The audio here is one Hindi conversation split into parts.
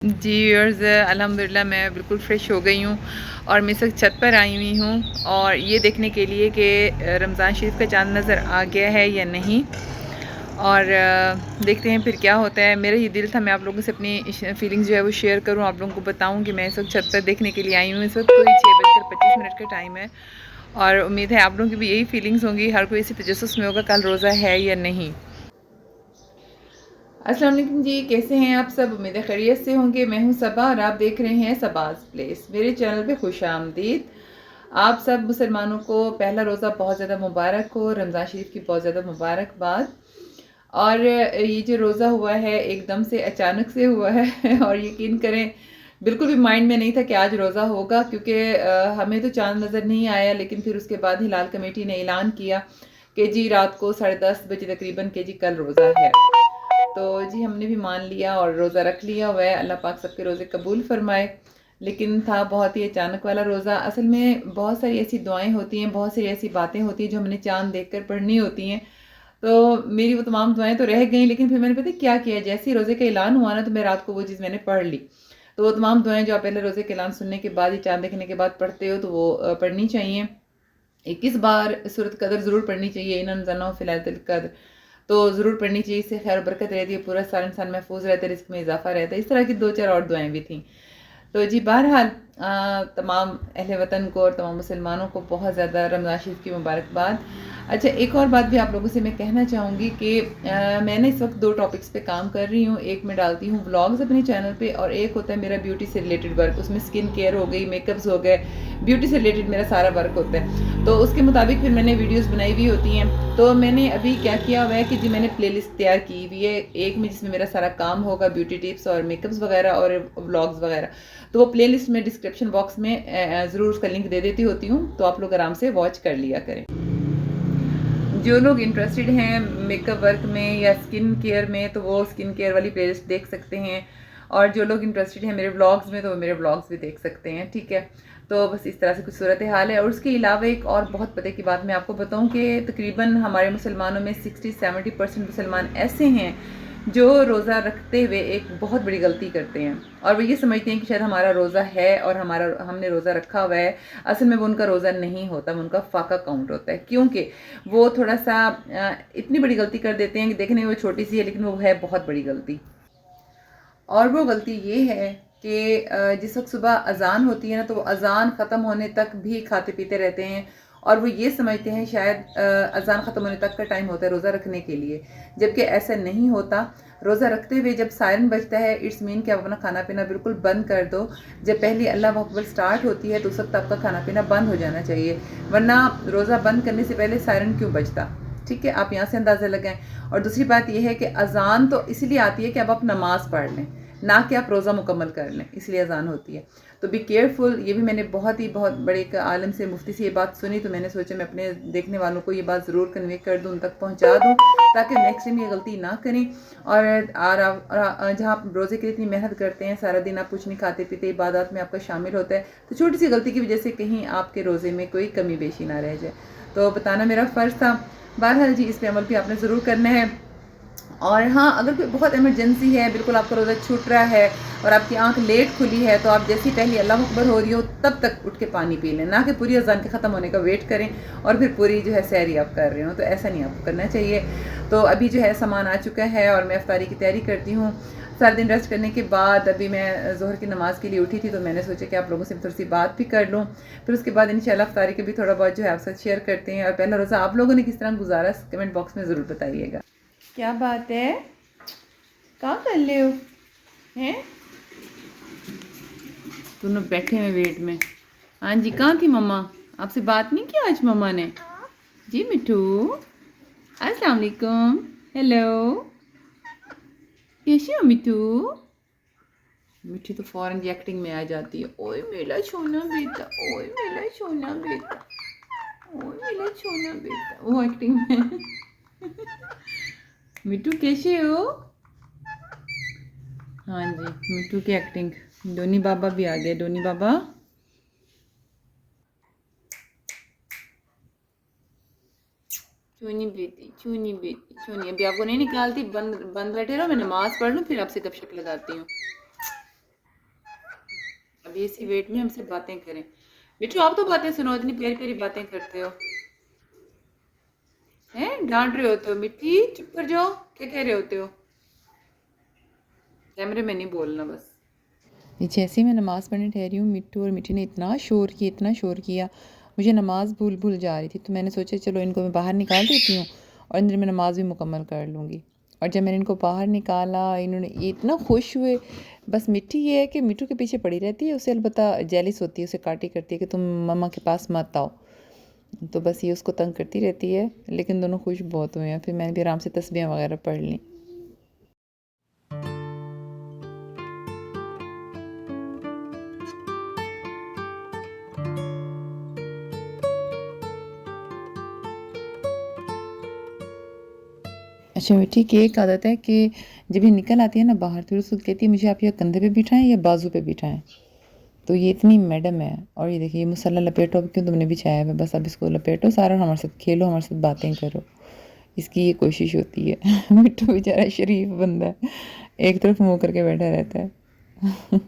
जी व्यूअर्स, अल्हम्दुलिल्लाह मैं बिल्कुल फ़्रेश हो गई हूँ और मैं इस वक्त छत पर आई हुई हूँ और ये देखने के लिए कि रमज़ान शरीफ का चाँद नज़र आ गया है या नहीं। और देखते हैं फिर क्या होता है। मेरा ये दिल था मैं आप लोगों से अपनी फीलिंग्स जो है वो शेयर करूँ, आप लोगों को बताऊँ कि मैं इस वक्त छत पर देखने के लिए आई हूँ। इस वक्त कोई 6:25 का टाइम है और उम्मीद है आप लोगों की भी यही फीलिंग्स होंगी। हर कोई इसी तजस्सुस में होगा कल रोज़ा है या नहीं। अस्सलाम वालेकुम जी, कैसे हैं आप सब? उम्मीद है खैरियत से होंगे। मैं हूं सबा और आप देख रहे हैं सबाज़ प्लेस। मेरे चैनल पे खुश आमदीद। आप सब मुसलमानों को पहला रोज़ा बहुत ज़्यादा मुबारक हो, रमज़ान शरीफ की बहुत ज़्यादा मुबारकबाद। और ये जो रोज़ा हुआ है एकदम से अचानक से हुआ है और यकीन करें बिल्कुल भी माइंड में नहीं था कि आज रोज़ा होगा, क्योंकि हमें तो चाँद नज़र नहीं आया, लेकिन फिर उसके बाद हिलाल कमेटी ने ऐलान किया कि जी रात को 10:30 बजे तकरीबन के जी कल रोज़ा है। तो जी हमने भी मान लिया और रोज़ा रख लिया हुआ है। अल्लाह पाक सबके रोज़े कबूल फरमाए। लेकिन था बहुत ही अचानक वाला रोज़ा। असल में बहुत सारी ऐसी दुआएं होती हैं, बहुत सारी ऐसी बातें होती हैं जो हमने चाँद देखकर पढ़नी होती हैं। तो मेरी वो तमाम दुआएं तो रह गई, लेकिन फिर मैंने पता है क्या किया, जैसे ही रोज़े का ऐलान हुआ ना तो मैं रात को वो चीज़ मैंने पढ़ ली। तो वो तमाम दुआएं जो आप पहले रोज़े का ऐलान सुनने के बाद ही चाँद देखने के बाद पढ़ते हो तो वो पढ़नी चाहिए। 21 बार सूरत कदर ज़रूर पढ़नी चाहिए, इन्ना अंज़लनाहु फ़ी लैलतिल क़द्र। तो ज़रूर पढ़नी चाहिए, इससे खैर बरकत रहती है, पूरा साल इंसान महफूज रहता है, रिस्क में इजाफा रहता है। इस तरह की 2-4 और दुआएं भी थी। तो जी बहरहाल तमाम अहले वतन को और तमाम मुसलमानों को बहुत ज़्यादा रमज़ान शरीफ की मुबारकबाद। अच्छा, एक और बात भी आप लोगों से मैं कहना चाहूँगी कि मैं इस वक्त 2 टॉपिक्स पे काम कर रही हूँ। एक मैं डालती हूँ व्लॉग्स अपने चैनल पे और एक होता है मेरा ब्यूटी से रिलेटेड वर्क। उसमें स्किन केयर हो गई, मेकअप्स हो गए, ब्यूटी से रिलेटेड मेरा सारा वर्क होता है। तो उसके मुताबिक फिर मैंने वीडियोज़ बनाई हुई होती हैं। तो मैंने अभी क्या किया हुआ है कि जी मैंने प्लेलिस्ट तैयार की हुई है, एक में जिसमें मेरा सारा काम होगा, ब्यूटी टिप्स और मेकअप्स वगैरह और व्लॉग्स वगैरह। तो वो प्लेलिस्ट में डिस्क्रिप्शन बॉक्स में ज़रूर उसका लिंक दे देती होती हूँ, तो आप लोग आराम से वॉच कर लिया करें। जो लोग इंटरेस्टेड हैं मेकअप वर्क में या स्किन केयर में तो वो स्किन केयर वाली प्लेलिस्ट देख सकते हैं, और जो लोग इंटरेस्टेड हैं मेरे व्लॉग्स में तो वो मेरे व्लॉग्स भी देख सकते हैं। ठीक है, तो बस इस तरह से कुछ सूरत हाल है। और उसके अलावा एक और बहुत पते की बात मैं आपको बताऊं कि तकरीबन हमारे मुसलमानों में 60-70% मुसलमान ऐसे हैं जो रोज़ा रखते हुए एक बहुत बड़ी गलती करते हैं, और वो ये समझते हैं कि शायद हमारा रोज़ा है और हमने रोज़ा रखा हुआ है। असल में वो उनका रोज़ा नहीं होता, वो उनका फाका काउंट होता है, क्योंकि वो थोड़ा सा इतनी बड़ी गलती कर देते हैं कि देखने में वो छोटी सी है लेकिन वो है बहुत बड़ी गलती। और वो गलती ये है कि जिस वक्त सुबह अजान होती है ना तो वो अजान ख़त्म होने तक भी खाते पीते रहते हैं, और वो ये समझते हैं शायद अजान ख़त्म होने तक का टाइम होता है रोज़ा रखने के लिए, जबकि ऐसा नहीं होता। रोज़ा रखते हुए जब सायरन बजता है इट्स मीन कि आप अपना खाना पीना बिल्कुल बंद कर दो। जब पहली अल्लाह अकबर स्टार्ट होती है तो उस वक्त आपका खाना पीना बंद हो जाना चाहिए, वरना रोज़ा बंद करने से पहले सायरन क्यों बजता? ठीक है, आप यहाँ से अंदाज़ा लगाएं। और दूसरी बात यह है कि अजान तो इसलिए आती है कि अब आप नमाज़ पढ़ लें, ना कि आप रोज़ा मुकम्मल कर लें, इसलिए अजान होती है। तो बी केयरफुल। ये भी मैंने बहुत बड़े एक आलम से, मुफ्ती से ये बात सुनी, तो मैंने सोचा मैं अपने देखने वालों को ये बात ज़रूर कन्वे कर दूँ, उन तक पहुँचा दूँ, ताकि नेक्स्ट टाइम ये गलती ना करें। और जहाँ आप रोज़े के लिए इतनी मेहनत करते हैं, सारा दिन आप कुछ नहीं खाते पीते, इबादत में आपका शामिल होता है, तो छोटी सी गलती की वजह से कहीं आपके रोज़े में कोई कमी बेशी ना रह जाए, तो बताना मेरा फ़र्ज़ था। बहरहाल जी, इस पे अमल भी आपने ज़रूर करना है। और हाँ, अगर कोई बहुत इमरजेंसी है, बिल्कुल आपका रोज़ा छूट रहा है और आपकी आंख लेट खुली है, तो आप जैसी पहली अल्लाह अकबर हो रही हो तब तक उठ के पानी पी लें, ना कि पूरी अज़ान के ख़त्म होने का वेट करें और फिर पूरी जो है सैरी आप कर रहे हो, तो ऐसा नहीं आपको करना चाहिए। तो अभी जो है सामान आ चुका है और मैं इफ्तारी की तैयारी करती हूँ। सारा दिन रेस्ट करने के बाद अभी मैं ज़ोहर की नमाज़ के लिए उठी थी, तो मैंने सोचा कि आप लोगों से थोड़ी सी बात भी कर लूँ, फिर उसके बाद इंशाल्लाह इफ्तारी के भी थोड़ा बहुत जो है आपके साथ शेयर करते हैं। और पहला रोज़ा आप लोगों ने किस तरह गुजारा कमेंट बॉक्स में ज़रूर बताइएगा। क्या बात है, कहाँ कर ले हो हैं? दोनों बैठे हैं वेट में। हाँ जी, कहाँ थी मम्मा? आपसे बात नहीं किया आज मम्मा ने? जी मिठू, अस्सलाम वालेकुम, हेलो, कैसी हो मिठू? मिठू तो फौरन एक्टिंग में आ जाती है। ओए मेरा सोना बेटा, ओए मेरा सोना बेटा, ओए मेरा सोना बेटा, वो एक्टिंग में। मिठू कैसे हो? हाँ जी, मिठू की एक्टिंग। डोनी बाबा भी आ गए, डोनी बाबा। चूनी बेटी, चूनी बेटी, चूनी। अभी आपको नहीं निकालती, बंद बंद बैठे रहो, मैं नमाज पढ़ लूँ फिर आपसे गपशप लगाती हूँ। अभी इसी वेट में हमसे बातें करें। मिट्टू आप तो बातें सुनो, इतनी प्यारी प्यारी बातें करते हो। हैं डांट रहे होते हो मिट्टी, चुप कर जाओ, क्या कह रहे होते हो? कैमरे में नहीं बोलना बस। ये जैसे ही मैं नमाज़ पढ़ने ठहरी हूँ, मिट्टू और मिट्टी ने इतना शोर किया, मुझे नमाज़ भूल जा रही थी। तो मैंने सोचा चलो इनको मैं बाहर निकाल देती हूँ और अंदर मैं नमाज़ भी मुकम्मल कर लूँगी। और जब मैंने इनको बाहर निकाला, इन्होंने ये इतना खुश हुए। बस मिट्टी ये है कि मिट्टू के पीछे पड़ी रहती है, उसे अलबत्ता जेलिस होती है, उसे काटी करती है कि तुम मम्मा के पास मत आओ। तो बस ये उसको तंग करती रहती है, लेकिन दोनों खुश बहुत हुए हैं। फिर मैंने भी आराम से तस्बीहें वगैरह पढ़ लीं। अच्छा मिट्टी की एक आदत है कि जब ये निकल आती है ना बाहर, तो उसको कहती है मुझे आप या कंधे पे बिठाएं या बाजू पे बिठाएं। तो ये इतनी मैडम है। और ये देखिए, ये मसाला लपेटो, अब क्यों तुमने बिछाया है, बस अब इसको लपेटो सारा, हमारे साथ खेलो, हमारे साथ बातें करो। इसकी ये कोशिश होती है। मिट्टू बेचारा शरीफ बंदा है, एक तरफ मुँह करके बैठा रहता है।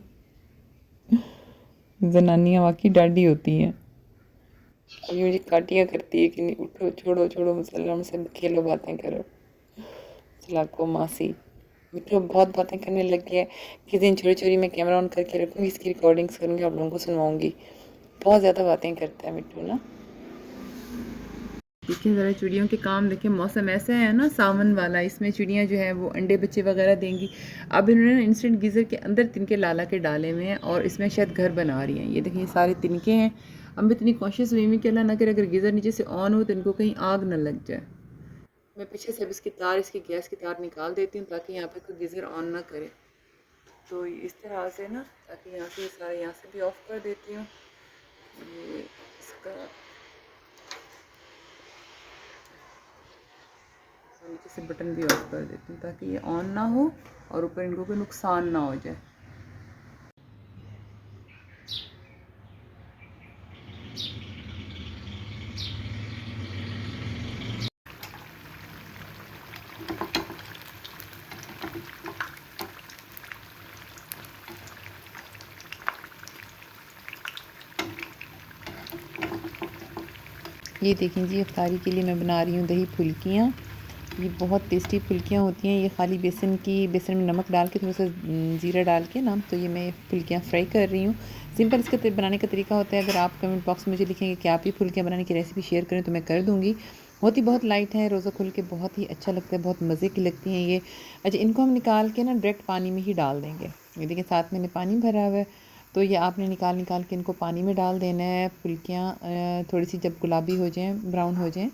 जनानियाँ वाकई डाढ़ी होती हैं। अभी मुझे काटियाँ करती है कि नहीं, उठो, छोड़ो छोड़ो मसाला, हमसे खेलो, बातें करो। लाको मासी। मिट्टू बहुत बातें करने लग गया है। किस दिन चोरी चोरी मैं कैमरा ऑन करके रखूँगी, इसकी रिकॉर्डिंग्स करूँगी, आप लोगों को सुनवाऊँगी। बहुत ज़्यादा बातें करता है मिट्टू ना। देखिए ज़रा चिड़ियों के काम, देखिए मौसम ऐसा है ना सावन वाला, इसमें चिड़ियाँ जो है वो अंडे बच्चे वगैरह देंगी। अब इन्होंने इंस्टेंट गीज़र के अंदर तिनके लाला के डाले हुए हैं और इसमें शायद घर बना रही हैं। ये देखिए सारे तिनके हैं। अब मैं इतनी कॉन्शियस हुई कि अल्लाह ना करे अगर गीज़र नीचे से ऑन हो तो इनको कहीं आग न लग जाए। मैं पीछे से अब इसकी तार, इसकी गैस की तार निकाल देती हूँ ताकि यहाँ पे कोई गीज़र ऑन ना करे। तो इस तरह से ना, ताकि यहाँ से सारे यहाँ से भी ऑफ़ कर देती हूँ। ये इसका नीचे से बटन भी ऑफ कर देती हूँ ताकि ये ऑन ना हो और ऊपर इनको कोई नुकसान ना हो जाए। ये देखें जी, इफ्तारी के लिए मैं बना रही हूँ दही फुल्कियाँ। ये बहुत टेस्टी फुल्कियाँ होती हैं। ये खाली बेसन में नमक डाल के, थोड़ा सा ज़ीरा डाल के ना, तो ये मैं फुल्कियाँ फ्राई कर रही हूँ। सिंपल इसका बनाने का तरीका होता है। अगर आप कमेंट बॉक्स में मुझे लिखेंगे कि आप ये फुल्कियाँ बनाने की रेसिपी शेयर करें तो मैं कर दूँगी। बहुत लाइट है, रोज़ा खुल के बहुत ही अच्छा लगता है, बहुत मज़े की लगती हैं ये। अच्छा, इनको हम निकाल के ना डायरेक्ट पानी में ही डाल देंगे। ये देखिए साथ मैंने पानी भरा हुआ है, तो ये आपने निकाल के इनको पानी में डाल देना है। फुल्कियाँ थोड़ी सी जब गुलाबी हो जाएँ, ब्राउन हो जाएँ,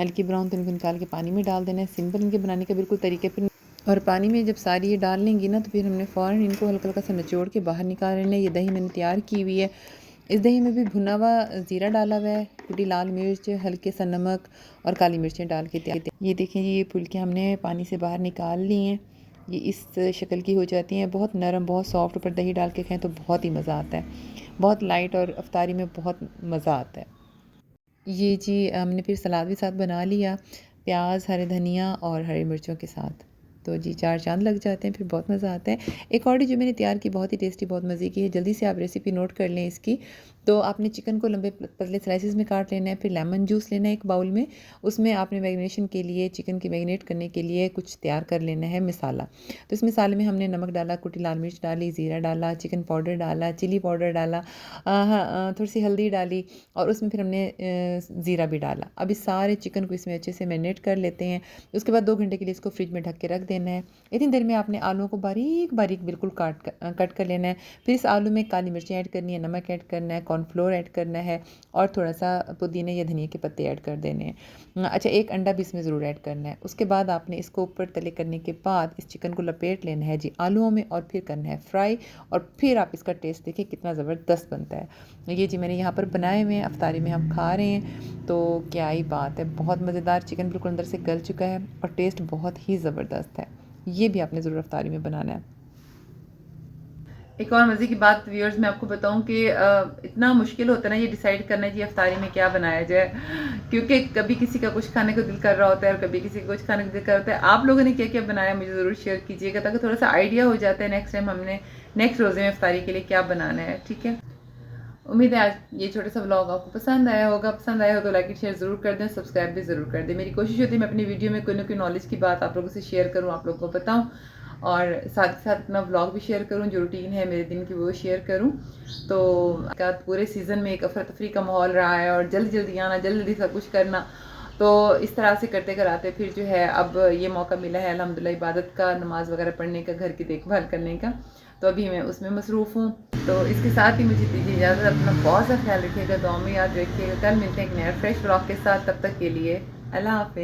हल्की ब्राउन, तो इनको निकाल के पानी में डाल देना है। सिंपल इनके बनाने का बिल्कुल तरीके पर। और पानी में जब सारी ये डाल लेंगी ना, तो फिर हमने फ़ौरन इनको हल्का हल्का सा निचोड़ के बाहर निकाल लेना है। ये दही मैंने तैयार की हुई है। इस दही में भी भुना हुआ ज़ीरा डाला हुआ है, कुटी लाल मिर्च, हल्के सा नमक और काली मिर्चें डाल के तैयार। ये देखें जी, ये फुल्कियाँ हमने पानी से बाहर निकाल ली हैं। ये इस शक्ल की हो जाती हैं, बहुत नरम, बहुत सॉफ्ट। ऊपर दही डाल के खाएँ तो बहुत ही मज़ा आता है, बहुत लाइट, और अफ्तारी में बहुत मज़ा आता है। ये जी हमने फिर सलाद भी साथ बना लिया, प्याज, हरे धनिया और हरी मिर्चों के साथ। तो जी चार चाँद लग जाते हैं, फिर बहुत मज़ा आता है। एक और डिश जो मैंने तैयार की, बहुत ही टेस्टी, बहुत मज़े की है। जल्दी से आप रेसिपी नोट कर लें इसकी। तो आपने चिकन को लंबे पतले स्लाइसेस में काट लेना है। फिर लेमन जूस लेना है एक बाउल में। उसमें आपने मैरिनेशन के लिए, चिकन की मैरिनेट करने के लिए कुछ तैयार कर लेना है मसाला। तो इस मसाले में हमने नमक डाला, कुटी लाल मिर्च डाली, ज़ीरा डाला, चिकन पाउडर डाला, चिली पाउडर डाला, थोड़ी सी हल्दी डाली, और उसमें फिर हमने ज़ीरा भी डाला। अब इस सारे चिकन को इसमें अच्छे से मैरिनेट कर लेते हैं। उसके बाद 2 घंटे के लिए इसको फ्रिज में ढक के रख देना है। इतनी देर में आपने आलूओं को बारीक बारीक बिल्कुल कट कर लेना है। फिर इस आलू में काली मिर्चें ऐड करनी है, नमक ऐड करना है, कॉर्नफ्लोर ऐड करना है, और थोड़ा सा पुदीने या धनिया के पत्ते ऐड कर देने हैं। अच्छा, एक अंडा भी इसमें ज़रूर ऐड करना है। उसके बाद आपने इसको ऊपर तले करने के बाद इस चिकन को लपेट लेना है जी आलूओं में, और फिर करना है फ्राई। और फिर आप इसका टेस्ट देखिए कितना ज़बरदस्त बनता है। ये जी मैंने यहाँ पर बनाए हुए हैं, अफ्तारी में हम खा रहे हैं, तो क्या ही बात है। बहुत मज़ेदार, चिकन बिल्कुल अंदर से गल चुका है और टेस्ट बहुत ही ज़बरदस्त है। ये भी आपने ज़रूर अफ्तारी में बनाना है। एक और मज़े की बात व्यूअर्स मैं आपको बताऊं कि इतना मुश्किल होता है ना ये डिसाइड करना कि इफ्तारी में क्या बनाया जाए, क्योंकि कभी किसी का कुछ खाने को दिल कर रहा होता है और कभी किसी का कुछ खाने को दिल कर रहा होता है। आप लोगों ने क्या क्या बनाया मुझे ज़रूर शेयर कीजिएगा, ताकि थोड़ा सा आइडिया हो जाता है नेक्स्ट टाइम हमने नेक्स्ट रोज़े में इफ्तारी के लिए क्या बनाना है। ठीक है, उम्मीद है आज ये छोटा सा व्लॉग आपको पसंद आया होगा। पसंद आया हो तो लाइक एंड शेयर ज़रूर कर दें, सब्सक्राइब भी ज़रूर कर दें। मेरी कोशिश होती है मैं अपनी वीडियो में कोई ना कोई नॉलेज की बात आप लोगों से शेयर करूँ, आप लोगों को बताऊँ, और साथ ही साथ अपना व्लॉग भी शेयर करूँ, जो रूटीन है मेरे दिन की वो शेयर करूँ। तो का पूरे सीज़न में एक अफरा तफरी का माहौल रहा है और जल्दी जल्दी आना, जल्दी जल्दी सब कुछ करना, तो इस तरह से करते कराते फिर जो है अब ये मौका मिला है अल्हम्दुलिल्लाह इबादत का, नमाज़ वगैरह पढ़ने का, घर की देखभाल करने का, तो अभी मैं उसमें मसरूफ़ हूँ। तो इसके साथ ही मुझे दीजिए इजाज़त, अपना बहुत सा ख्याल रखिएगा, दुआ में याद रखिएगा। कल मिलते हैं एक नया फ्रेश व्लॉग के साथ, तब तक के लिए अल्लाह हाफ़िज़।